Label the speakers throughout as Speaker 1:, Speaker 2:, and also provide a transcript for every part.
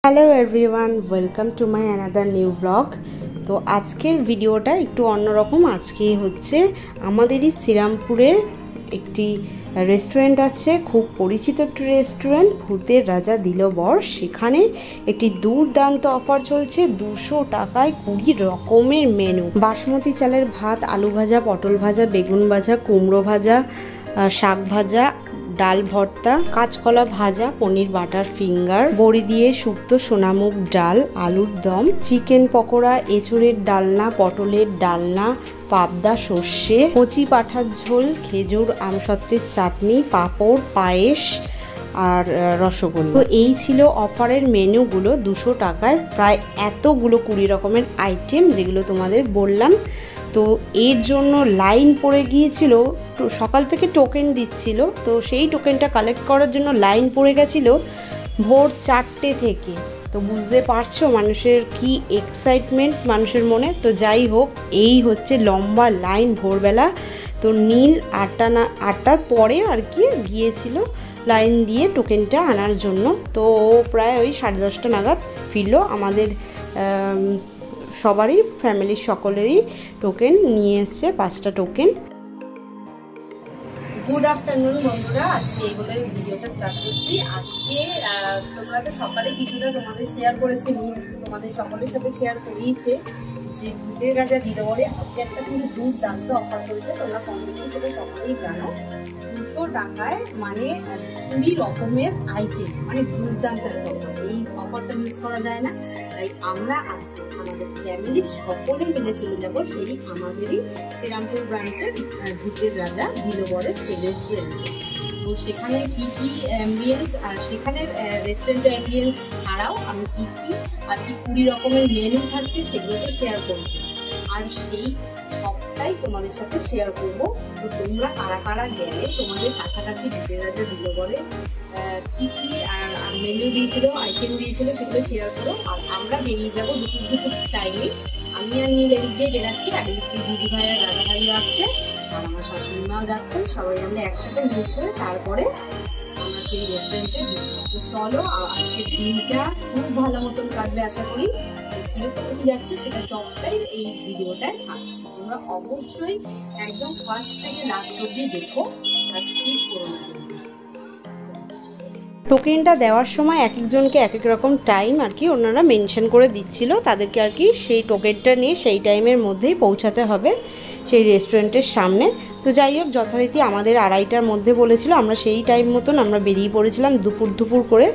Speaker 1: Hello everyone, welcome to my another new blog. তো আজকের ভিডিওটা একটু অন্যরকম। আজকে হচ্ছে আমাদেরই শ্রীরামপুরের একটি রেস্টুরেন্ট আছে, খুব পরিচিত একটি রেস্টুরেন্ট, ভূতের রাজা দিল বর। সেখানে একটি দুর্দান্ত অফার চলছে, 200 টাকায় 20 রকমের মেনু। বাসমতি চালের ভাত, আলু ভাজা, পটল ভাজা, বেগুন ভাজা, কুমড়ো ভাজা, শাক ভাজা, ডাল ভর্তা, কাঁচকলা ভাজা, পনির বাটার ফিঙ্গার, বড়ি দিয়ে শুক্তো, সোনামুগ ডাল, আলুর দম, চিকেন পকোড়া, এঁচুড়ের ডালনা, পটলের ডালনা, পাবদা সর্ষে, কচি পাঁঠার ঝোল, খেজুর আমসত্ত্বের চাটনি, পাঁপড়, পায়েস আর রসগোল্লা। তো এই ছিল অফারের মেনুগুলো 200 টাকায়। প্রায় এতগুলো 20 রকমের আইটেম যেগুলো তোমাদের বললাম। তো এর জন্য লাইন পড়ে গিয়েছিল, সকাল থেকে টোকেন দিচ্ছিল, তো সেই টোকেনটা কালেক্ট করার জন্য লাইন পড়ে গেছিলো ভোর 4টে থেকে। তো বুঝতে পারছো মানুষের কি এক্সাইটমেন্ট মানুষের মনে। তো যাই হোক, এই হচ্ছে লম্বা লাইন ভোরবেলা। তো নীল 8টার পরে আর কি গিয়েছিল লাইন দিয়ে টোকেনটা আনার জন্য। তো ও প্রায় ওই 10:30 নাগাদ ফিরলো। আমাদের সবারই, ফ্যামিলির সকলেরই টোকেন নিয়ে এসছে, 5টা টোকেন। গুড আফটারনুন বন্ধুরা, আজকে এই বলে ভিডিওটা স্টার্ট করছি। আজকে তোমরা তো সকালে কিছুটা তোমাদের শেয়ার করেছে, তোমাদের সকলের সাথে শেয়ার করিয়েছে যে ভূতের রাজা দিল বরে আজকে একটা কিন্তু দুর্দান্ত অফার চলছে। তোমরা কম বেশি সেটা সকলেই জানো। 200 টাকায় মানে 20 রকমের আইটেম, মানে দুর্দান্ত অফার। এই অফারটা মিস করা যায় না। তাই আমরা আজকে আমাদের ফ্যামিলির সকলে মিলে চলে যাব সেই আমাদেরই শ্রীরামপুর ব্রাঞ্চের ভূতের রাজা দিল বরের সেই রেস্টুরেন্টে। তো সেখানে কি কি অ্যাম্বিয়েন্স, আর সেখানের রেস্টুরেন্টের অ্যাম্বিয়েন্স ছাড়াও আমি কি কি আর কি 20 রকমের মেনু থাকছে সেগুলো তো শেয়ার করবো, আর সেই সবটাই তোমাদের সাথে শেয়ার করবো। তো তোমরা কারা কারা গেলে তোমাদের কাছাকাছি ভূতের রাজা দিল বরে কি কি আর মেনু দিয়েছিল, আইটেম দিয়েছিল, সেগুলো শেয়ার করো। আর আমরা বেরিয়ে যাবো দুপুর টাইমে। আমি আর নীল এদিক দিয়ে বেরাচ্ছি, আর এদিক দিয়ে দিদি ভাই আর দাদা ভাই যাচ্ছে, আর আমার শাশুড়ি মাও যাচ্ছেন। সবাই আমরা একসাথে মিট হয়ে তারপরে আমরা সেই রেস্টুরেন্টে ঢুকবো। তো চলো, আজকে দিনটা খুব ভালো মতন কাটবে আশা করি। কিরকম কি যাচ্ছে সেটা সবটাই এই ভিডিওটায় থাকছে। তোমরা অবশ্যই একদম ফার্স্ট থেকে লাস্ট অবধি দেখো আর স্কিপ করো না। টোকেনটা দেওয়ার সময় এক একজনকে এক এক রকম টাইম আর কি ওনারা মেনশন করে দিচ্ছিল, তাদেরকে আর কি সেই টোকেনটা নিয়ে সেই টাইমের মধ্যেই পৌঁছাতে হবে সেই রেস্টুরেন্টের সামনে। তো যাই হোক, যথারীতি আমাদের 2:30টার মধ্যে বলেছিল, আমরা সেই টাইম মতন আমরা বেরিয়ে পড়েছিলাম দুপুর করে।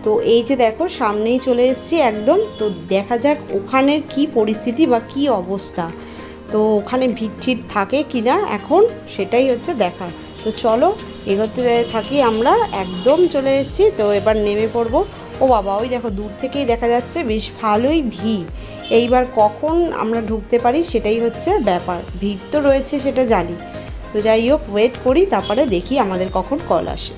Speaker 1: তো এই যে দেখো সামনেই চলে এসেছি একদম। তো দেখা যাক ওখানের কি পরিস্থিতি বা কি অবস্থা, তো ওখানে ভিড় থাকে কি না এখন সেটাই হচ্ছে দেখার। তো চলো এগোতে থাকি, আমরা একদম চলে এসেছি। তো এবার নেমে পড়বো। ও বাবা, ওই দেখো দূর থেকেই দেখা যাচ্ছে বেশ ভালোই ভিড়। এইবার কখন আমরা ঢুকতে পারি সেটাই হচ্ছে ব্যাপার। ভিড় তো রয়েছে সেটা জানি। তো যাই হোক, ওয়েট করি, তারপরে দেখি আমাদের কখন কল আসে।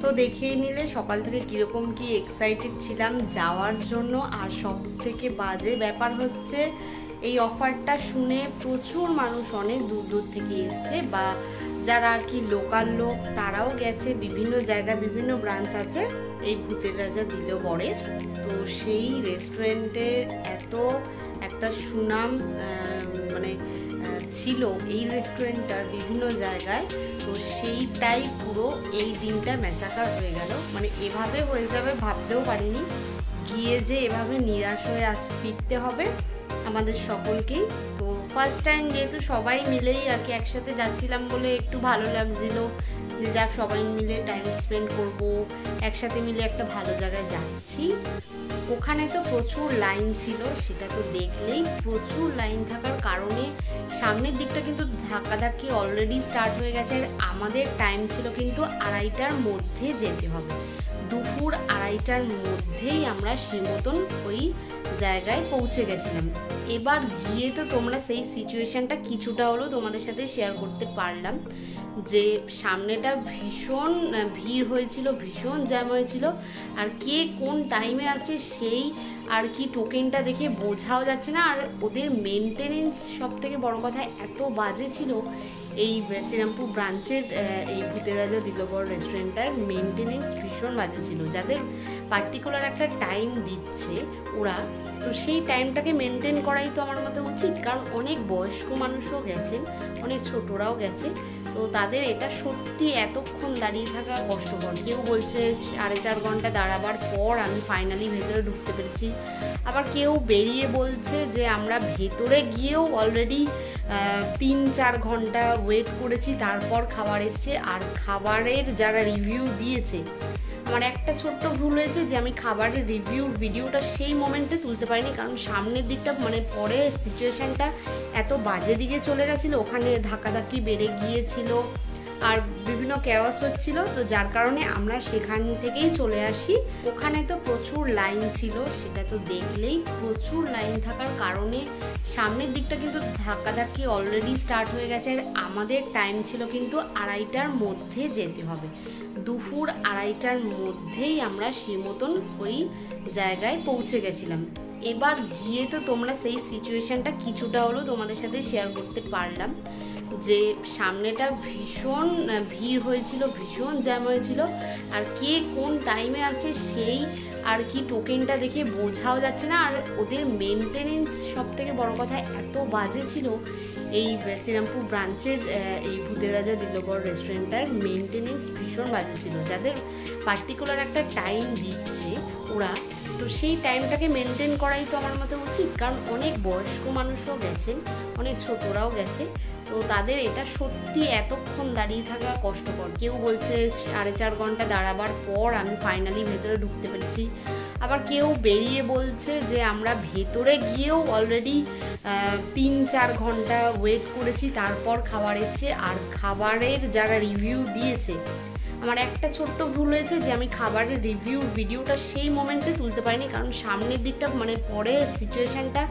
Speaker 1: তো দেখেই নিলে সকাল থেকে কীরকম কি এক্সাইটেড ছিলাম যাওয়ার জন্য। আর সব থেকে বাজে ব্যাপার হচ্ছে এই অফারটা শুনে প্রচুর মানুষ অনেক দূর থেকে এসছে, বা যারা আর কি লোকাল লোক তারাও গেছে। বিভিন্ন জায়গায় বিভিন্ন ব্রাঞ্চ আছে এই ভূতের রাজা দিল বরের। তো সেই রেস্টুরেন্টের এত একটা সুনাম মানে ছিল এই রেস্টুরেন্টটার বিভিন্ন জায়গায়। তো সেইটাই পুরো এই দিনটা ম্যাচাকার হয়ে গেল। মানে এভাবে হয়ে যাবে ভাবতেও পারিনি, গিয়ে যে এভাবে নিরাশ হয়ে ফিরতে হবে আমাদের সকলকেই। তো ফার্স্ট টাইম যেহেতু সবাই মিলেই আর কি একসাথে যাচ্ছিলাম বলে একটু ভালো লাগছিল, যে যাক সবাই মিলে টাইম স্পেন্ড করব, একসাথে মিলে একটা ভালো জায়গায় যাচ্ছি। ওখানে তো প্রচুর লাইন ছিল, সেটা তো দেখলেই। প্রচুর লাইন থাকার কারণে সামনের দিকটা কিন্তু ধাক্কাধাক্কি অলরেডি স্টার্ট হয়ে গেছে। আর আমাদের টাইম ছিল কিন্তু 2:30টার মধ্যে যেতে হবে। দুপুর 2:30টার মধ্যেই আমরা শ্রীমতন ওই জায়গায় পৌঁছে গেছিলাম। এবার গিয়ে তো তোমরা সেই সিচুয়েশনটা কিছুটা হলেও তোমাদের সাথে শেয়ার করতে পারলাম, যে সামনেটা ভীষণ ভিড় হয়েছিল, ভীষণ জ্যাম হয়েছিল। আর কে কোন টাইমে আসছে সেই আর কি টোকেনটা দেখে বোঝাও যাচ্ছে না। আর ওদের মেনটেনেন্স সব থেকে বড় কথা এত বাজে ছিল। এই শ্রীরামপুর ব্রাঞ্চের এই ভূতের রাজা দিলবর রেস্টুরেন্টটার মেনটেনেন্স ভীষণ বাজে ছিল। যাদের পার্টিকুলার একটা টাইম দিচ্ছে ওরা, তো সেই টাইমটাকে মেনটেন করাই তো আমার মতে উচিত। কারণ অনেক বয়স্ক মানুষও গেছেন, অনেক ছোটরাও গেছে, তো তাদের এটা সত্যি এতক্ষণ দাঁড়িয়ে থাকা কষ্টকর। কেউ বলছে 4.5 ঘন্টা দাঁড়াবার পর আমি ফাইনালি ভেতরে ঢুকতে পেরেছি। আবার কেউ বেরিয়ে বলছে যে আমরা ভেতরে গিয়েও অলরেডি 3-4 ঘন্টা ওয়েট করেছি, তারপর খাবার এসছে। আর খাবারের যারা রিভিউ দিয়েছে, আমার একটা ছোট্ট ভুল হয়েছে যে আমি খাবারের ভিডিওটা সেই মোমেন্টে তুলতে পারিনি, কারণ সামনের দিকটা মানে পরে সিচুয়েশনটা এত বাজে দিকে চলে গেছিলো, ওখানে ধাক্কাধাক্কি বেড়ে গিয়েছিল আর বিভিন্ন কেওয়াস হচ্ছিল, তো যার কারণে আমরা সেখান থেকেই চলে আসি। ওখানে তো প্রচুর লাইন ছিল, সেটা তো দেখলেই। প্রচুর লাইন থাকার কারণে সামনের দিকটা কিন্তু ধাক্কাধাক্কি অলরেডি স্টার্ট হয়ে গেছে। আর আমাদের টাইম ছিল কিন্তু 2:30টার মধ্যে যেতে হবে। দুপুর 2:30টার মধ্যেই আমরা শ্রীমতন ওই জায়গায় পৌঁছে গেছিলাম। এবার গিয়ে তো তোমরা সেই সিচুয়েশনটা কিছুটা হলেও তোমাদের সাথে শেয়ার করতে পারলাম, যে সামনেটা ভীষণ ভিড় হয়েছিল, ভীষণ জ্যাম হয়েছিল। আর কে কোন টাইমে আসছে সেই আর কি টোকেনটা দেখে বোঝাও যাচ্ছে না। আর ওদের মেনটেনেন্স সব থেকে বড় কথা এত বাজে ছিল। এই শ্রীরামপুর ব্রাঞ্চের এই ভূতের রাজা দিলবর রেস্টুরেন্টটার মেনটেনেন্স ভীষণ বাজে ছিল। যাদের পার্টিকুলার একটা টাইম দিচ্ছে ওরা, তো সেই টাইমটাকে মেনটেন করাই তো আমার মতে উচিত। কারণ অনেক বয়স্ক মানুষও গেছেন, অনেক ছোটরাও গেছে, তো তাদের এটা সত্যি এতক্ষণ দাঁড়িয়ে থাকা কষ্টকর। কেউ বলছে 4.5 ঘন্টা দাঁড়াবার পর আমি ফাইনালি ভেতরে ঢুকতে পেরেছি। আবার কেউ বেরিয়ে বলছে যে আমরা ভেতরে গিয়েও অলরেডি 3-4 ঘন্টা ওয়েট করেছি, তারপর খাবার এসছে। আর খাবারের যারা রিভিউ দিয়েছে, আমার একটা ছোট্ট ভুল হয়েছে যে আমি খাবারের ভিডিওটা সেই মোমেন্টে তুলতে পারিনি, কারণ সামনের দিকটা মানে পরে সিচুয়েশনটা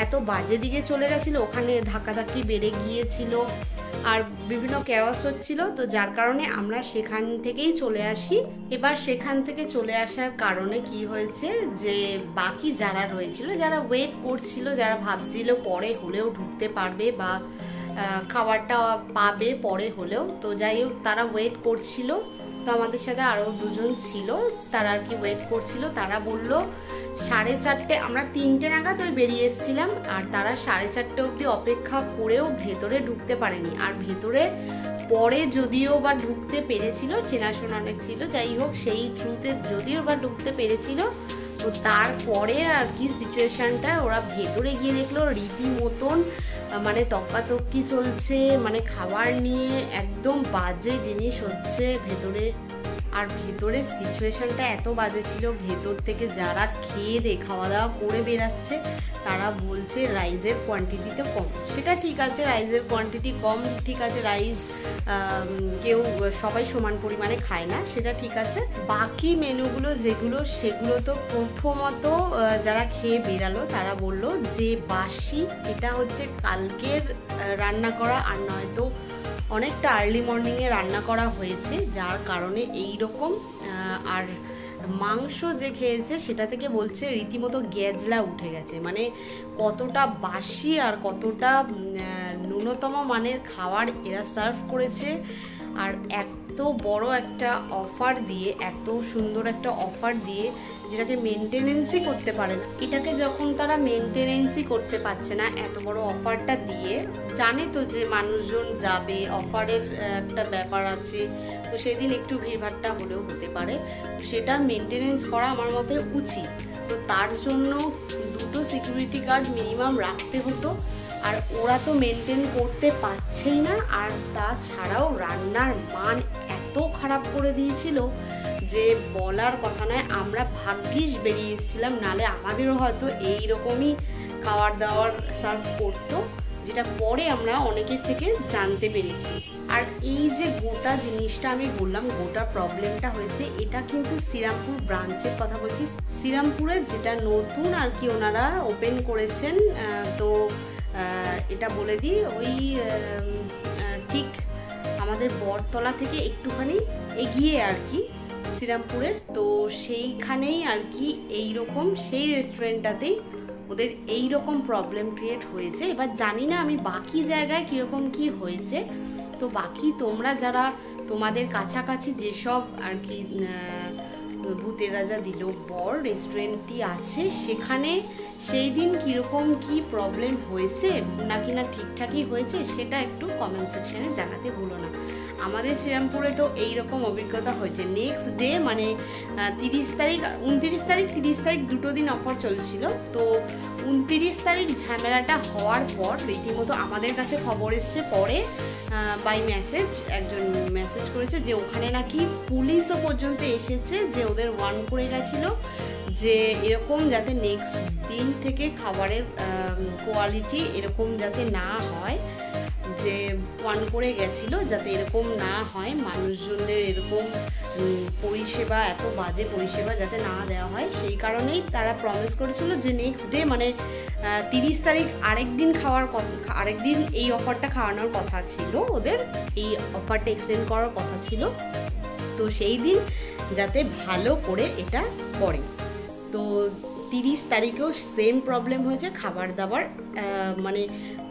Speaker 1: এত বাজে দিকে চলে গেছিলো, ওখানে ধাক্কাধাক্কি বেড়ে গিয়েছিল আর বিভিন্ন কেওয়াস হচ্ছিল, তো যার কারণে আমরা সেখান থেকেই চলে আসি। এবার সেখান থেকে চলে আসার কারণে কি হয়েছে, যে বাকি যারা রয়েছিল, যারা ওয়েট করছিল, যারা ভাবছিল পরে হলেও ঢুকতে পারবে বা খাবারটা পাবে পরে হলেও, তো যাই হোক তারা ওয়েট করছিল। তো আমাদের সাথে আরও 2জন ছিল, তারা আর কি ওয়েট করছিল। তারা বলল 4:30, আমরা 3টে নাগাদ ওই বেরিয়ে এসেছিলাম, আর তারা 4:30 অবধি অপেক্ষা করেও ভেতরে ঢুকতে পারেনি। আর ভেতরে পরে যদিও বা ঢুকতে পেরেছিল, চেনাশোনা অনেক ছিল, যাই হোক সেই থ্রুতে যদিও বা ঢুকতে পেরেছিল, তো তারপরে আর কি সিচুয়েশনটা ওরা ভেতরে গিয়ে দেখলো রীতিমতন মানে তর্কাতর্কি চলছে, মানে খাবার নিয়ে একদম বাজে জিনিস হচ্ছে ভেতরে। আর ভেতরের সিচুয়েশনটা এত বাজে ছিল, ভেতর থেকে যারা খেয়ে খাওয়া দাওয়া করে বেরাচ্ছে তারা বলছে রাইসের কোয়ান্টিটিতে কম। সেটা ঠিক আছে, রাইসের কোয়ান্টিটি কম, ঠিক আছে, রাইস কেউ সবাই সমান পরিমাণে খায় না, সেটা ঠিক আছে। বাকি মেনুগুলো যেগুলো, সেগুলো তো প্রথমত যারা খেয়ে বেরালো তারা বলল যে বাসি, এটা হচ্ছে কালকের রান্না করা, আর নয়তো অনেকটা আর্লি মর্নিংয়ে রান্না করা হয়েছে, যার কারণে এই রকম। আর মাংস যে খেয়েছে সেটা থেকে বলছে রীতিমতো গ্যাজলা উঠে গেছে, মানে কতটা বাসি আর কতটা ন্যূনতম মানের খাবার এরা সার্ভ করেছে। আর এত বড় একটা অফার দিয়ে, এত সুন্দর একটা অফার দিয়ে, যেটাকে মেনটেনেন্সই করতে পারে না, এটাকে যখন তারা মেনটেনেন্সই করতে পারছে না এত বড় অফারটা দিয়ে, জানে তো যে মানুষজন যাবে, অফারের একটা ব্যাপার আছে, তো সেদিন একটু ভিড়ভাট্টা হলেও হতে পারে, সেটা মেনটেনেন্স করা আমার মতে উচিত। তো তার জন্য 2টো সিকিউরিটি গার্ড মিনিমাম রাখতে হতো, আর ওরা তো মেনটেন করতে পারছেই না। আর তাছাড়াও রান্নার মান এত এত খারাপ করে দিয়েছিল যে বলার কথা নয়। আমরা ভাগ্যিস বেরিয়ে এসেছিলাম, নালে আমাদেরও হয়তো এইরকমই খাওয়ার দাওয়ার সার্ভ করতো, যেটা পরে আমরা অনেকের থেকে জানতে পেরেছি। আর এই যে গোটা জিনিসটা আমি বললাম, গোটা প্রবলেমটা হয়েছে, এটা কিন্তু শ্রীরামপুর ব্রাঞ্চের কথা বলছি, শ্রীরামপুরে যেটা নতুন আর কি ওনারা ওপেন করেছেন। তো এটা বলে দিই, ওই ঠিক আমাদের বটতলা থেকে একটুখানি এগিয়ে আর কি শ্রীরামপুরের, তো সেইখানেই আর কি এইরকম সেই রেস্টুরেন্টটাতেই ওদের এই রকম প্রবলেম ক্রিয়েট হয়েছে। এবার জানি না আমি বাকি জায়গায় কীরকম কি হয়েছে, তো বাকি তোমরা যারা তোমাদের কাছাকাছি যেসব আর কি ভূতের রাজা দিল বর রেস্টুরেন্টটি আছে, সেখানে সেই দিন কীরকম কি প্রবলেম হয়েছে নাকি না ঠিকঠাকই হয়েছে, সেটা একটু কমেন্ট সেকশানে জানাতে ভুলো না। আমাদের শ্রীরামপুরে তো এইরকম অভিজ্ঞতা হয়েছে। নেক্সট ডে মানে 30 তারিখ, 29 তারিখ, 30 তারিখ দুটো দিন অফার চলছিল। তো 29 তারিখ ঝামেলাটা হওয়ার পর রীতিমতো আমাদের কাছে খবর এসছে পরে বাই মেসেজ, একজন মেসেজ করেছে যে ওখানে নাকি পুলিশও পর্যন্ত এসেছে, যে ওদের ওয়ার্ন করে গেছিলো যে এরকম যাতে নেক্সট দিন থেকে খাবারের কোয়ালিটি এরকম যাতে না হয়, যে ওয়ার্ন করে গেছিলো যাতে এরকম না হয়, মানুষজনদের এরকম পরিষেবা, এত বাজে পরিষেবা যাতে না দেওয়া হয়। সেই কারণেই তারা প্রমিস করেছিল যে নেক্সট ডে মানে 30 তারিখ আরেকদিন খাওয়ার কথা, আরেকদিন এই অফারটা খাওয়ানোর কথা ছিল, ওদের এই অফারটা এক্সটেন্ড করার কথা ছিল। তো সেই দিন যাতে ভালো করে এটা করে। তো 30 তারিখেও সেম প্রবলেম হয়েছে, খাবার দাবার মানে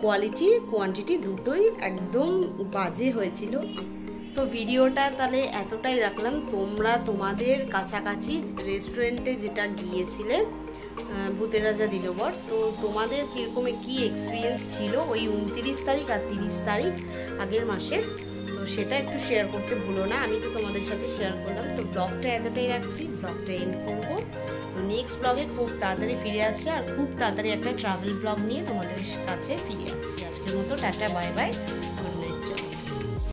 Speaker 1: কোয়ালিটি কোয়ান্টিটি দুটোই একদম বাজে হয়েছিল। তো ভিডিওটা তাহলে এতটাই রাখলাম। তোমরা তোমাদের কাছাকাছি রেস্টুরেন্টে যেটা গিয়েছিলে ভূতের রাজা দিল বর, তো তোমাদের কীরকম কী এক্সপিরিয়েন্স ছিল ওই 29 তারিখ আর 30 তারিখ আগের মাসের, তো সেটা একটু শেয়ার করতে ভুলো না। আমি তো তোমাদের সাথে শেয়ার করলাম। তো ব্লগটা এতটাই রাখছি, ব্লগটা এন্ড করবো। তো নেক্সট ব্লগে খুব তাড়াতাড়ি ফিরে আসছে, আর খুব তাড়াতাড়ি একটা ট্রাভেল ব্লগ নিয়ে তোমাদের কাছে ফিরে আসছি। আজকের মতো টাটা, বাই বাই।